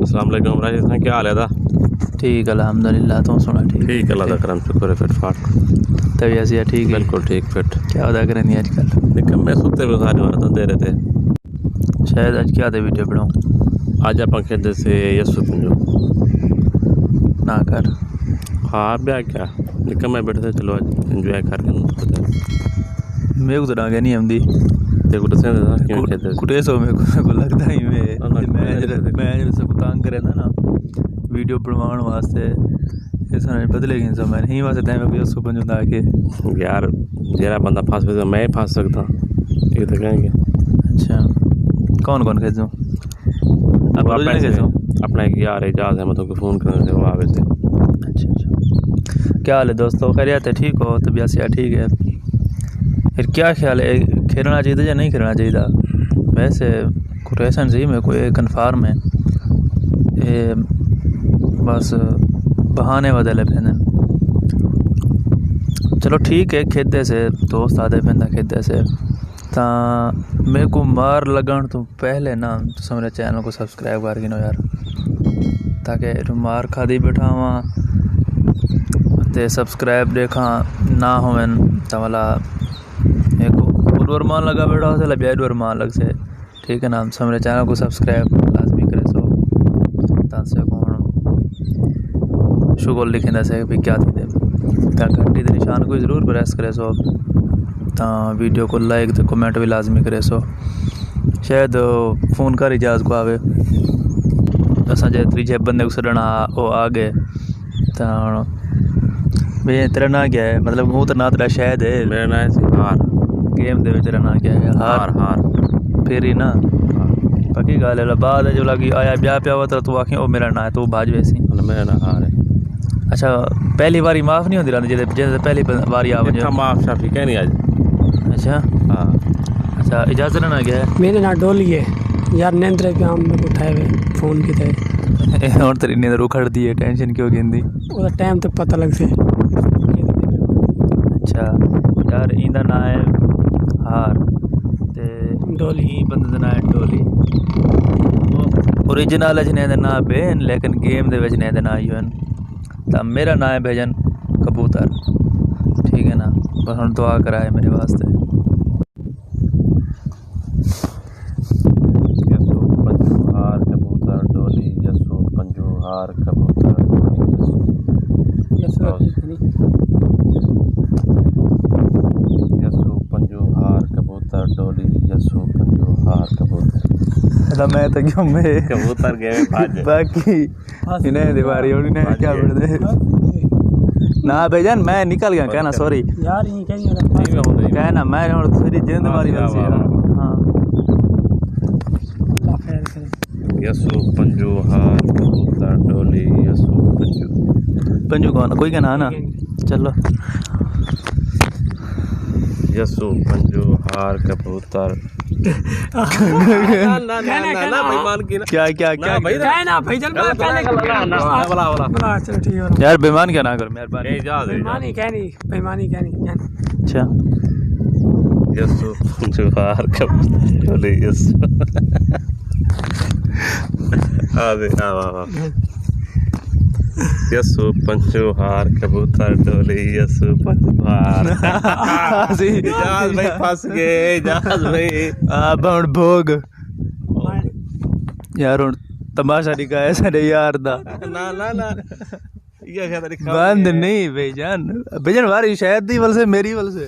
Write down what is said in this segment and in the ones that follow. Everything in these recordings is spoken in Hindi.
अस्सलाम वालेकुम राजेश ने क्या हाल है दा? ठीक अल्हम्दुलिल्लाह। तुम सुना? ठीक अल्लाह दा करम शुक्र है। फिट फाट तबीयत सी ठीक है? बिल्कुल ठीक फिट। क्या होता करें नहीं आजकल? लेकिन मैं सुते हुए सारे वाला दे रहे थे। शायद आज क्या था वीडियो बनाऊँ? आज आप खेलते से यसु पंजू ना कर। हाँ ब्याह क्या लेकिन मैं बैठे थे चलो आज एंजॉय करके मेरे को तो डांगे नहीं आती देखो तो सही था क्यों खेलते कुटे सो मेरे को लगता ही मैं जैसे को तंग करे था ना वीडियो बनवाने वास्ते इस बदले गए सो मैं नहीं वास्ते टाइम पे यसु पंजू दा के यार जरा बंदा फंस पे तो मैं ही फंस सकता ये तो कहेंगे। अच्छा कौन कौन खेलूं? अब अपना एक यार एजाज है मतलब फ़ोन करने से वो आवे थे। अच्छा क्या हाल है दोस्तों? खैरियत है? ठीक हो? तबीयत से ठीक है? फिर क्या ख्याल है खेलना चाहिए या नहीं खेलना चाहिए? वैसे कुरेसन सही में कोई कन्फर्म है ये बस बहाने बदले पैन। चलो ठीक है खेदे से दोस्त आते पैदा खेदे से ता मेरे को मार लगन तो पहले ना तो मेरे चैनल को सब्सक्राइब कर गिनो यार ताकि मार खा दी बैठा वहाँ ते सब्सक्राइब देखा ना हो तो वाला एक मान लगा बैठा हो ब्याज मान लग से ठीक है ना। सब मेरे चैनल को सब्सक्राइब लाजमी करे सो से कौन शुगर लिखे से भी क्या थी घंटी के निशान को ज़रूर प्रेस करे सो ता वीडियो को लाइक तो कमेंट भी लाजमी करे सो शायद फ़ोन कर इजाज़ को आवे असा जे बंदे को सड़ना वो आ गए तो भाई तेरा ना क्या है मतलब वो तो ना तेरा शायद है मेरा ना है हार गेम दे तेरा ना क्या है हार फिर ही ना पक्की गल है बाद जो लगी आया ब्याह प्या हुआ तो तू आखिर वो मेरा ना है तो भाज वैसी मेरा ना हार है। अच्छा पहली बारी माफ़ नहीं होती रहती जैसे पहली बारी आ वजह माफ़ शाफी कह नहीं आज। अच्छा हाँ अच्छा इजाज़त ना क्या है? मेरे ना डोली है यार नींद पे हम मेरे को उठाए हुए फ़ोन की थे और तेरी नींद उखड़ दी है टेंशन क्यों गिंदी वो टाइम तो पता लग से। अच्छा यार इंदा ना है हार ते डोली बंदे दा ना है डोली ओरिजिनल च ने ना बेन लेकिन गेम दे विच ने ना आईन ता मेरा ना है भेजन कबूतर ठीक है ना बस हुण दुआ कराए मेरे वास्ते। यसु पंजू हार कबूतर डोली यसु पंजू हार कबूतर यसु पंजू हार कबूतर डोली यसु पंजू हार कबूतर मैं तो क्यों मैं कबूतर गए बाकी इन्हें दीवारी और इन्हें क्या बढ़ते ना भेजन मैं निकल गया कहना सॉरी यार ये कहना मैं तेरी जिंद मारी बस हाँ यसु पंजू हार कबूतर डोली यसु पंजू पंजू कौन कोई कहना ना चलो यसु पंजू हार कबूतर ना बेईमान की क्या क्या क्या कहना भाईजान चलो ठीक है यार बेईमान क्या ना कर मेहरबानी बेईमानी कहनी अच्छा यसु पंजू हार कबूतर डोली यसु यसु पंजू हार कबूतर डोली यसु पंजू हार जहाज भाई फंस गए जहाज भाई बण भोग यार तमाशा दिखाया सारे यार दा ना ना ना ये क्या तरीका बंद नहीं भाईजान भाईजान वारी शायद दी वल से मेरी वल से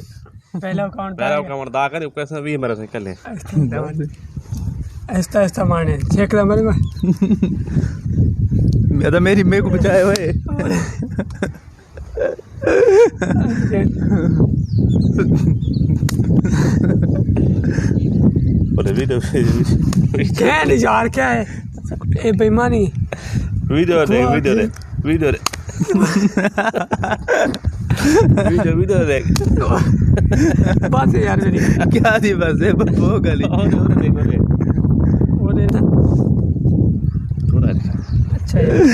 पहला अकाउंट दा कर कैसे भी मेरे से कर ले ऐसा माने चेक दा मेरे मैं तो मेरे को बचाए हुए क्या नहीं यार क्या है ए बेईमानी वीडियो दे बात है यार मेरी क्या थी बस है वो गली वो देना अच्छा यार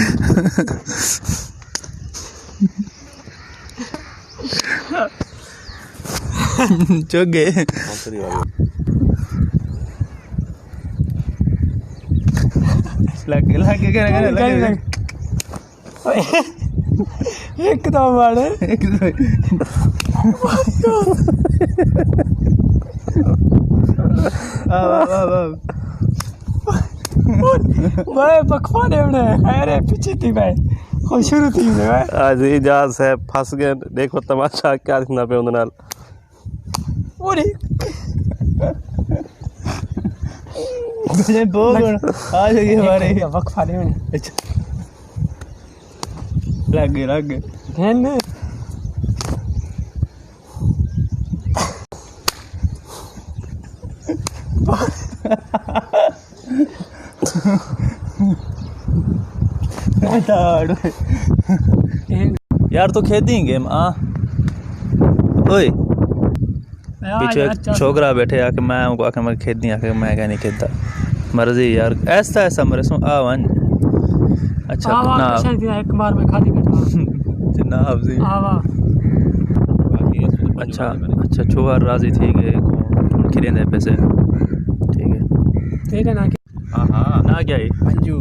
चुक गए लग गया एक तो मारे भाई पकवाने में अरे पीछे थी भाई और शुरू थी भाई आज इजाज साहब फंस गए देखो तमाशा क्या दिखना पे उन नाल ओरे मुझे बहुत आ जाएगी हमारे पकवाने में लग गए ध्यान में यार तो खेदी गेम ओए पीछे छोकरा बैठे आके मैं उनको आके मैं खेदी आके मैं क्या नहीं खेलता मर्जी यार ऐसा मेरे सो वन अच्छा ना एक बार में खाली बैठा जनाब जी अच्छा छोहर राजी थी कि खिले दे पैसे ठीक है ना हाँ ना क्या है पंजू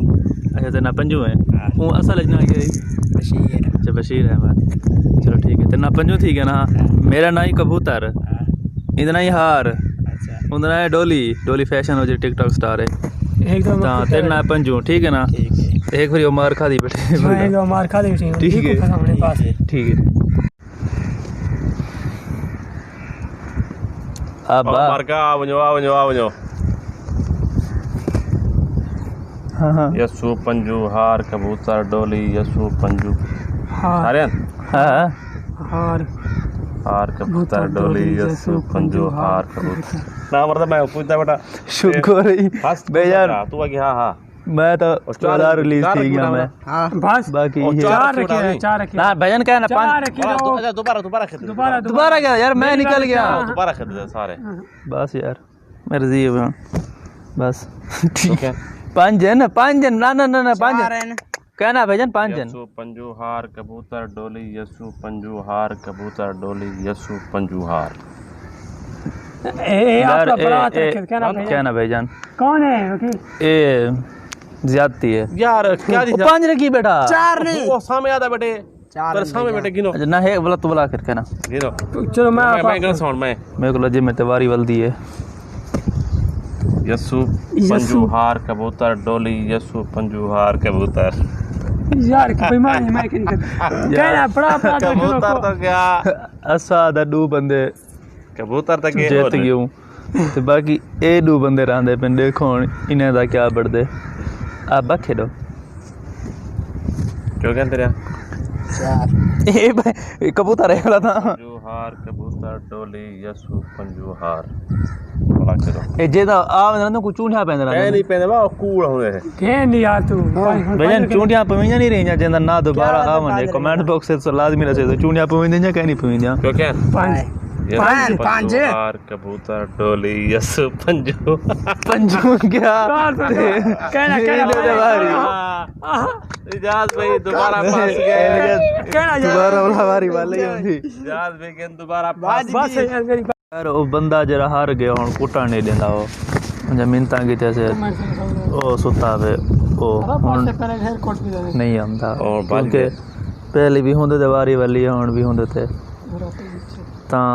अच्छा तो ना पंजू है वो असल ना क्या है बशीर अच्छा बशीर है बात चलो ठीक है तो ना पंजू ठीक है ना मेरा ना ही कबूतर इतना ही हार उतना है डोली फैशन हो जाए टिकटॉक स्टार है एकदम तेरे ना पंजू ठीक है ना एक बार मार खा दी बेटे मार खा दी ठीक है ठीक है अब मार का आवो हाँ यसु पंजू हार कबूतर डोली यसु पंजू हार हाँ हार कबूतर डोली यसु पंजू हार कबूतर ना मतलब मैं पूछता बेटा शुक्र बेयार तू आ गया हाँ मैं तो 14 रिलीज थी गया मैं बस बाकी चार रखे ना भजन क्या ना पांच अच्छा दोबारा क्या यार मैं निकल गया दोबारा खेल दे सारे बस यार मर्जी है बस ठीक है पांच जन ना पांच कहना भजन पांच जन यसु पंजू हार कबूतर डोली यसु पंजू हार कबूतर डोली यसु पंजू हार यार कहना भाईजान कौन है वकील ए ज्यादती है यार क्या पांच रखी बेटा चार नहीं वो सामने आता बेटे पर सामने बेटे गिनो अच्छा ना है बोला तो बोला कर कहना गिनो चलो मैं गिनो साउंड में मेरे को लजे में तवारी वल्दी है यसु पंजू हार कबूतर डोली यसु पंजू हार कबूतर यार बेईमान मैं क्या नहीं कहना बड़ा कबूतर तो क्या असा दा दो बंदे कबूतर तक जीत गए ते बाकी ए दो बंदे रहंदे पे देखो इन्हें दा क्या बढ़दे आ बखे दो क्यों कहते रे ए कबूतर है वाला था पंजू हार कबूतर डोली यसु पंजू हार बोला करो ए जेदा आ ना को चूंडिया पेंदा ए नहीं पेंदा बा कूल होए कह नहीं यार तू भजन चूंडिया पवेंजा नहीं रही जेंदा ना दोबारा आवने कमेंट बॉक्स से लाजमी रहे तो चूंडिया पवेंजा क्या नहीं पवेंजा क्यों क्या पांच हार कबूतर डोली यसु पंजू पंजू क्या कहना इजाज भाई दोबारा फंस गए दोबारा वाला हमारी वाली होंगी इजाज भाई के दोबारा फंस यार वो बंदा जरा हार गया हुन कुटा नहीं देंदा वो जमीनता की जैसे ओ सुता वे ओ नहीं आंदा और बल्कि पहले भी होंदे ते वारी वाली हुन भी होंदे थे ਤਾਂ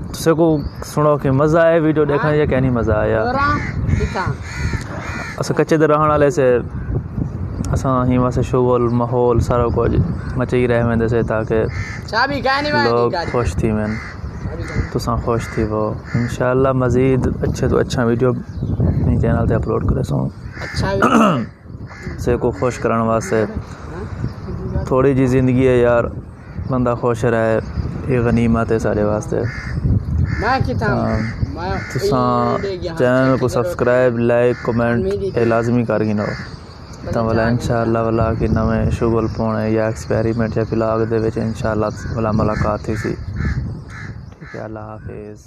ਤੁਸੀਂ ਕੋ ਸੁਣੋ ਕਿ ਮਜ਼ਾ ਆਇਆ ਵੀਡੀਓ ਦੇਖਣ ਜਾਂ ਕਿੰਨੀ ਮਜ਼ਾ ਆਇਆ ਅਸਾਂ ਕੱਚੇ ਦੇ ਰਹਿਣ ਵਾਲੇ ਸੇ असां ही वहाँ से शुगल माहौल सारा कुछ मचाई रहे वेंदे से ताकि लोग खुश थी वैन तुसां खुश थी वो इंशाल्लाह मज़ीद अच्छे तो अच्छा वीडियो अपने चैनल पे अपलोड करे सो से को खुश कराने वास्ते थोड़ी जी ज़िंदगी है यार बंदा खुश रहे ये गनीमत है सारे वास्ते तुसां चैनल को सब्सक्राइब लाइक कमेंट लाजमी कर गिनो तो वाला इंशाअल्लाह वाला कि नवे शुगल पाने या एक्सपेरिमेंट या व्लॉग दे विच इंशाअल्लाह वाला मुलाकात थी सी ठीक है अल्लाह हाफिज़।